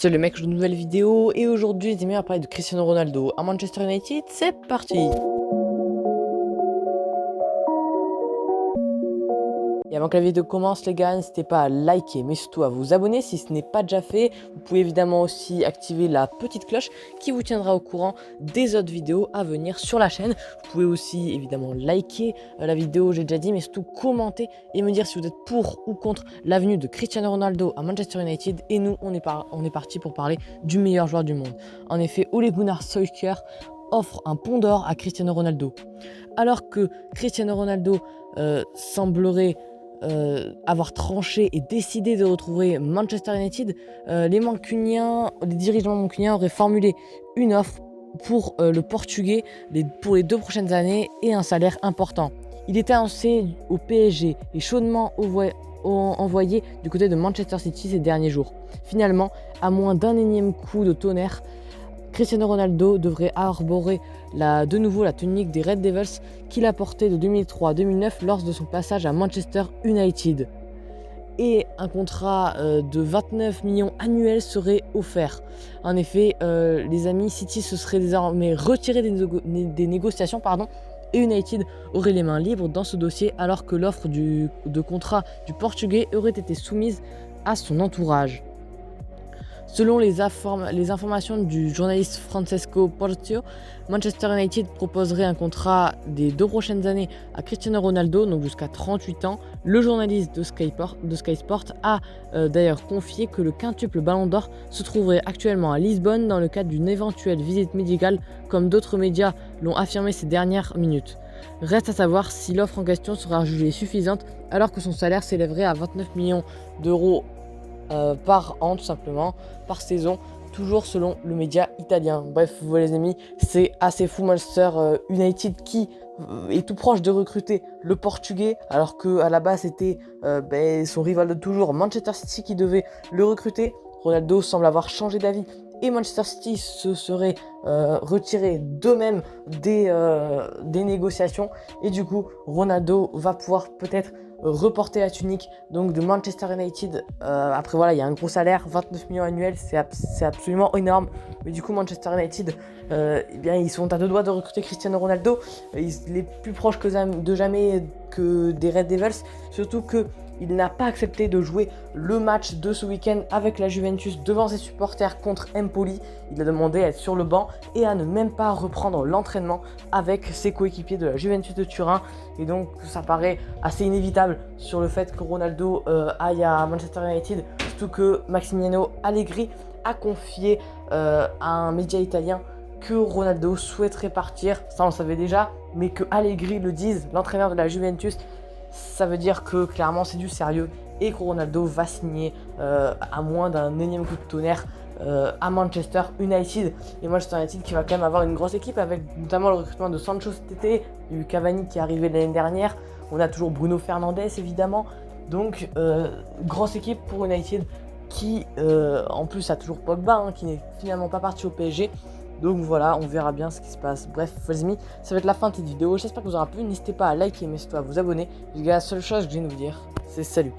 Salut mec, je une nouvelle vidéo et aujourd'hui les amis on va parler de Cristiano Ronaldo à Manchester United, c'est parti. Et avant que la vidéo commence les gars, n'hésitez pas à liker mais surtout à vous abonner si ce n'est pas déjà fait. Vous pouvez évidemment aussi activer la petite cloche qui vous tiendra au courant des autres vidéos à venir sur la chaîne. Vous pouvez aussi évidemment liker la vidéo, j'ai déjà dit, mais surtout commenter et me dire si vous êtes pour ou contre l'avenue de Cristiano Ronaldo à Manchester United. Et nous on est parti pour parler du meilleur joueur du monde. En effet, Ole Gunnar Solskjaer offre un pont d'or à Cristiano Ronaldo. Alors que Cristiano Ronaldo semblerait avoir tranché et décidé de retrouver Manchester United, les dirigeants mancuniens auraient formulé une offre pour le Portugais pour les 2 prochaines années et un salaire important. Il était annoncé au PSG et chaudement envoyé du côté de Manchester City ces derniers jours. Finalement, à moins d'un énième coup de tonnerre, Cristiano Ronaldo devrait arborer de nouveau la tunique des Red Devils qu'il a portée de 2003 à 2009 lors de son passage à Manchester United. Et un contrat de 29 millions annuels serait offert. En effet, les amis, City se serait désormais retiré des négociations, et United aurait les mains libres dans ce dossier alors que l'offre de contrat du Portugais aurait été soumise à son entourage. Selon les informations du journaliste Francesco Porcio, Manchester United proposerait un contrat des 2 prochaines années à Cristiano Ronaldo, donc jusqu'à 38 ans. Le journaliste de Sky Sport a d'ailleurs confié que le quintuple Ballon d'Or se trouverait actuellement à Lisbonne dans le cadre d'une éventuelle visite médicale, comme d'autres médias l'ont affirmé ces dernières minutes. Reste à savoir si l'offre en question sera jugée suffisante alors que son salaire s'élèverait à 29 millions d'euros par an, tout simplement, par saison, toujours selon le média italien. Bref, vous voyez les amis, c'est assez fou. Manchester United qui est tout proche de recruter le Portugais, alors qu'à la base c'était son rival de toujours, Manchester City, qui devait le recruter. Ronaldo semble avoir changé d'avis et Manchester City se serait retiré d'eux-mêmes des négociations, et du coup Ronaldo va pouvoir peut-être reporter la tunique donc de Manchester United. Après voilà, il y a un gros salaire, 29 millions annuels, c'est absolument énorme. Mais du coup Manchester United, ils sont à 2 doigts de recruter Cristiano Ronaldo. Il est plus proche de jamais que des Red Devils, surtout que il n'a pas accepté de jouer le match de ce week-end avec la Juventus devant ses supporters contre Empoli. Il a demandé à être sur le banc et à ne même pas reprendre l'entraînement avec ses coéquipiers de la Juventus de Turin. Et donc ça paraît assez inévitable sur le fait que Ronaldo aille à Manchester United, surtout que Massimiliano Allegri a confié à un média italien que Ronaldo souhaiterait partir. Ça on le savait déjà, mais que Allegri le dise, l'entraîneur de la Juventus, ça veut dire que clairement c'est du sérieux et que Ronaldo va signer à moins d'un énième coup de tonnerre à Manchester United. Et Manchester United qui va quand même avoir une grosse équipe avec notamment le recrutement de Sancho cet été. Il y a eu Cavani qui est arrivé l'année dernière. On a toujours Bruno Fernandes évidemment. Donc grosse équipe pour United qui en plus a toujours Pogba qui n'est finalement pas parti au PSG. Donc voilà, on verra bien ce qui se passe. Bref, les amis, ça va être la fin de cette vidéo. J'espère que vous aura plu. N'hésitez pas à liker, mais surtout à vous abonner. Les gars, la seule chose que j'ai à vous dire, c'est salut.